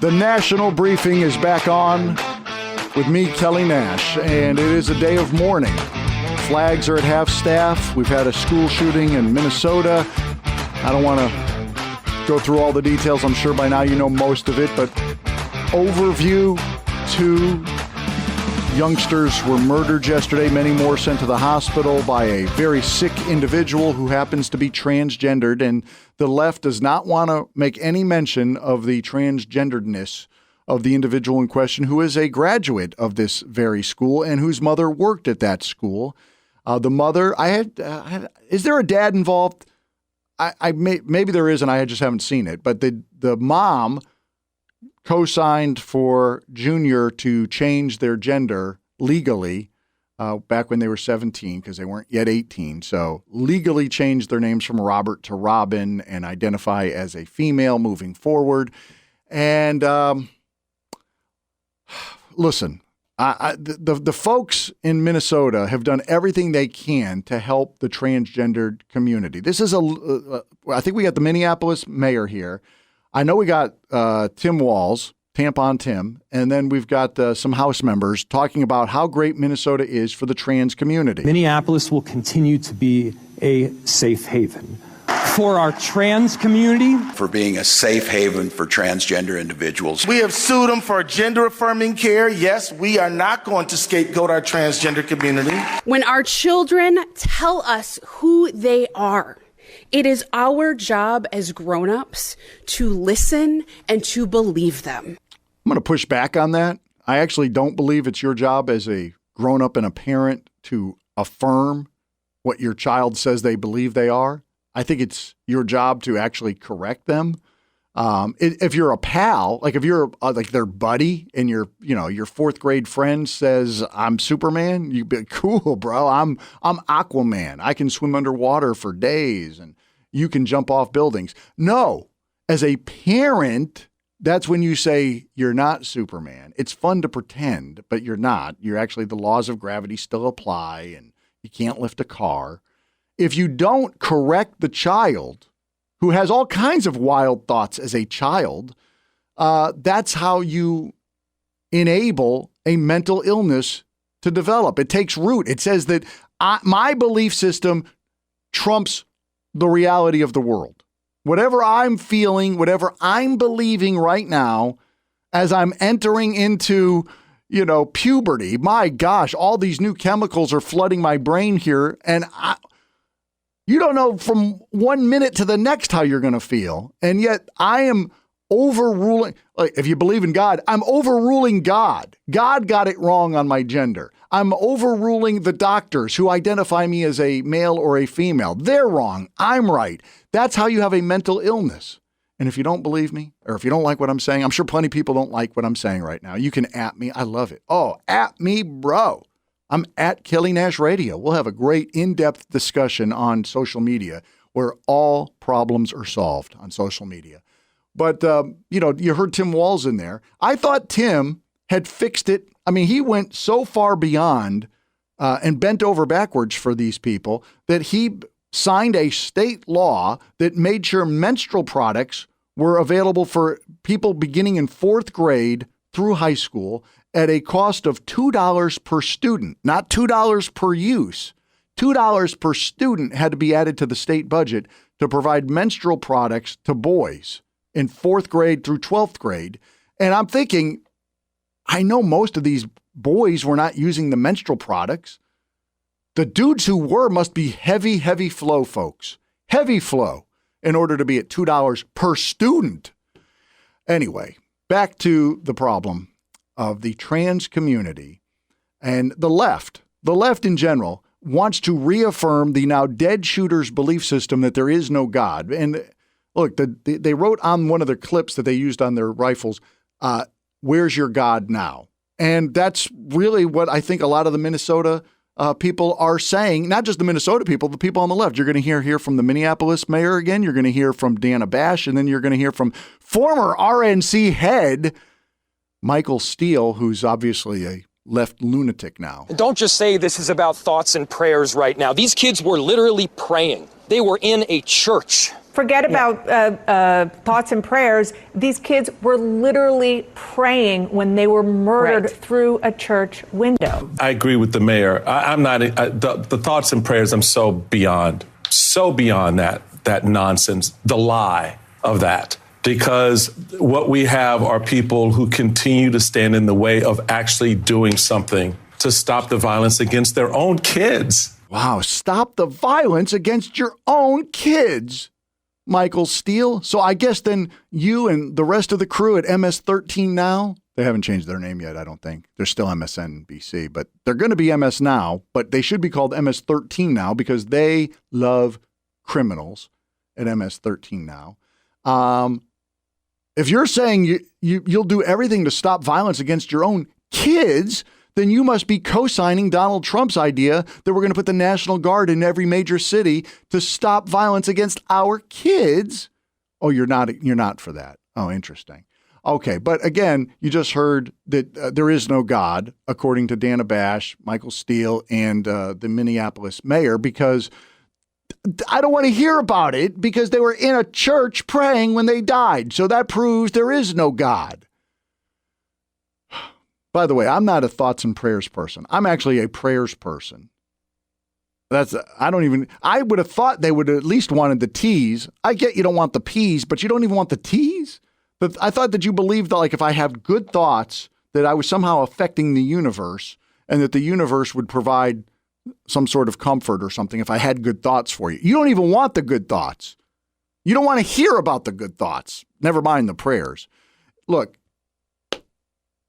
The national briefing is back on with me, Kelly Nash, and it is a day of mourning. Flags are at half-staff. We've had a school shooting in Minnesota. I don't want to go through all the details. I'm sure by now you know most of it, but overview: 2 youngsters were murdered yesterday, many more sent to the hospital by a very sick individual who happens to be transgendered, and the left does not want to make any mention of the transgenderedness of the individual in question, who is a graduate of this very school and whose mother worked at that school. The mother, is there a dad involved? Maybe there is, and I just haven't seen it. But the mom co-signed for Junior to change their gender legally back when they were 17, because they weren't yet 18. So legally changed their names from Robert to Robin and identify as a female moving forward. And listen, the folks in Minnesota have done everything they can to help the transgendered community. This is I think we got the Minneapolis mayor here. I know we got Tim Walz, Tampon Tim, and then we've got some House members talking about how great Minnesota is for the trans community. Minneapolis will continue to be a safe haven for our trans community. For being a safe haven for transgender individuals. We have sued them for gender-affirming care. Yes, we are not going to scapegoat our transgender community. When our children tell us who they are, it is our job as grown-ups to listen and to believe them. I'm going to push back on that. I actually don't believe it's your job as a grown-up and a parent to affirm what your child says they believe they are. I think it's your job to actually correct them. If you're a pal, like if you're like their buddy and your 4th grade friend says, I'm Superman, you be cool, bro. I'm Aquaman. I can swim underwater for days and you can jump off buildings. No, as a parent, that's when you say you're not Superman. It's fun to pretend, but you're not. You're actually, the laws of gravity still apply and you can't lift a car. If you don't correct the child, who has all kinds of wild thoughts as a child, that's how you enable a mental illness to develop. It takes root. It says that my belief system trumps the reality of the world. Whatever I'm feeling, whatever I'm believing right now, as I'm entering into, puberty, my gosh, all these new chemicals are flooding my brain here, and you don't know from 1 minute to the next how you're going to feel. And yet I am overruling. Like, if you believe in God, I'm overruling God. God got it wrong on my gender. I'm overruling the doctors who identify me as a male or a female. They're wrong. I'm right. That's how you have a mental illness. And if you don't believe me, or if you don't like what I'm saying, I'm sure plenty of people don't like what I'm saying right now. You can at me. I love it. Oh, at me, bro. I'm at Kelly Nash Radio. We'll have a great in-depth discussion on social media where all problems are solved on social media. But, you heard Tim Walz in there. I thought Tim had fixed it. I mean, he went so far beyond and bent over backwards for these people that he signed a state law that made sure menstrual products were available for people beginning in 4th grade through high school at a cost of $2 per student, not $2 per use. $2 per student had to be added to the state budget to provide menstrual products to boys in 4th grade through 12th grade. And I'm thinking, I know most of these boys were not using the menstrual products. The dudes who were must be heavy, heavy flow folks. Heavy flow in order to be at $2 per student. Anyway, back to the problem of the trans community and the left. The left in general wants to reaffirm the now dead shooters' belief system that there is no God. And look, they wrote on one of their clips that they used on their rifles, where's your God now? And that's really what I think a lot of the Minnesota people are saying, not just the Minnesota people, the people on the left. You're going to hear from the Minneapolis mayor again. You're going to hear from Dana Bash, and then you're going to hear from former RNC head Michael Steele, who's obviously a left lunatic now. Don't just say this is about thoughts and prayers right now. These kids were literally praying. They were in a church. Forget about thoughts and prayers. These kids were literally praying when they were murdered through a church window. I agree with the mayor. I'm not the thoughts and prayers. I'm so beyond that nonsense, the lie of that. Because what we have are people who continue to stand in the way of actually doing something to stop the violence against their own kids. Wow, stop the violence against your own kids, Michael Steele. So I guess then you and the rest of the crew at MS-13 Now, they haven't changed their name yet, I don't think. They're still MSNBC, but they're going to be MS Now, but they should be called MS-13 Now because they love criminals at MS-13 Now. If you're saying you'll do everything to stop violence against your own kids, then you must be co-signing Donald Trump's idea that we're going to put the National Guard in every major city to stop violence against our kids. Oh, you're not for that. Oh, interesting. Okay, but again, you just heard that there is no God, according to Dana Bash, Michael Steele, and the Minneapolis mayor, because I don't want to hear about it because they were in a church praying when they died. So that proves there is no God. By the way, I'm not a thoughts and prayers person. I'm actually a prayers person. I would have thought they would have at least wanted the T's. I get you don't want the P's, but you don't even want the T's. But I thought that you believed that, like, if I have good thoughts, that I was somehow affecting the universe and that the universe would provide some sort of comfort or something if I had good thoughts for you. You don't even want the good thoughts. You don't want to hear about the good thoughts. Never mind the prayers. Look,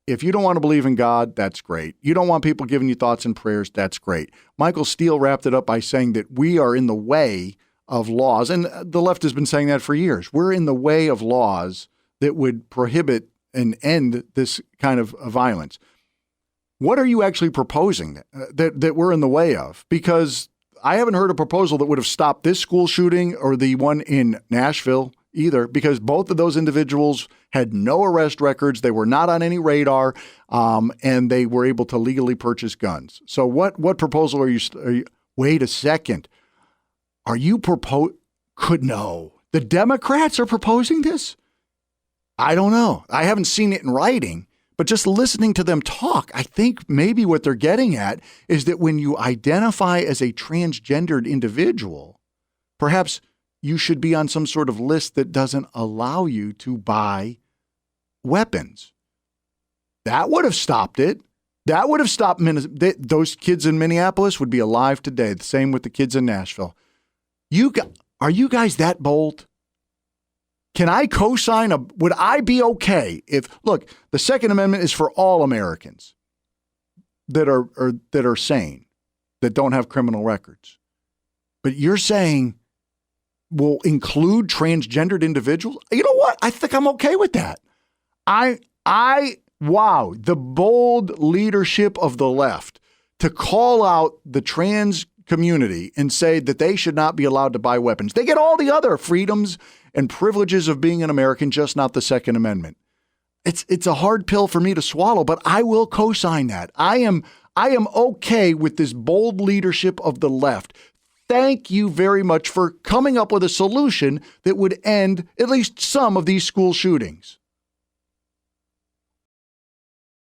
if you don't want to believe in God, that's great. You don't want people giving you thoughts and prayers, that's great. Michael Steele wrapped it up by saying that we are in the way of laws, and the left has been saying that for years. We're in the way of laws that would prohibit and end this kind of violence. What are you actually proposing that we're in the way of? Because I haven't heard a proposal that would have stopped this school shooting or the one in Nashville either, because both of those individuals had no arrest records. They were not on any radar, and they were able to legally purchase guns. So what proposal are you wait a second. Are you no. The Democrats are proposing this? I don't know. I haven't seen it in writing. But just listening to them talk, I think maybe what they're getting at is that when you identify as a transgendered individual, perhaps you should be on some sort of list that doesn't allow you to buy weapons. That would have stopped it. That would have stopped those kids in Minneapolis would be alive today. The same with the kids in Nashville. Are you guys that bold? Can I co-sign would I be okay if, look, the Second Amendment is for all Americans that are sane, that don't have criminal records. But you're saying will include transgendered individuals? You know what? I think I'm okay with that. Wow, the bold leadership of the left to call out the trans community and say that they should not be allowed to buy weapons. They get all the other freedoms and privileges of being an American, just not the Second Amendment. It's a hard pill for me to swallow, but I will co-sign that. I am okay with this bold leadership of the left. Thank you very much for coming up with a solution that would end at least some of these school shootings.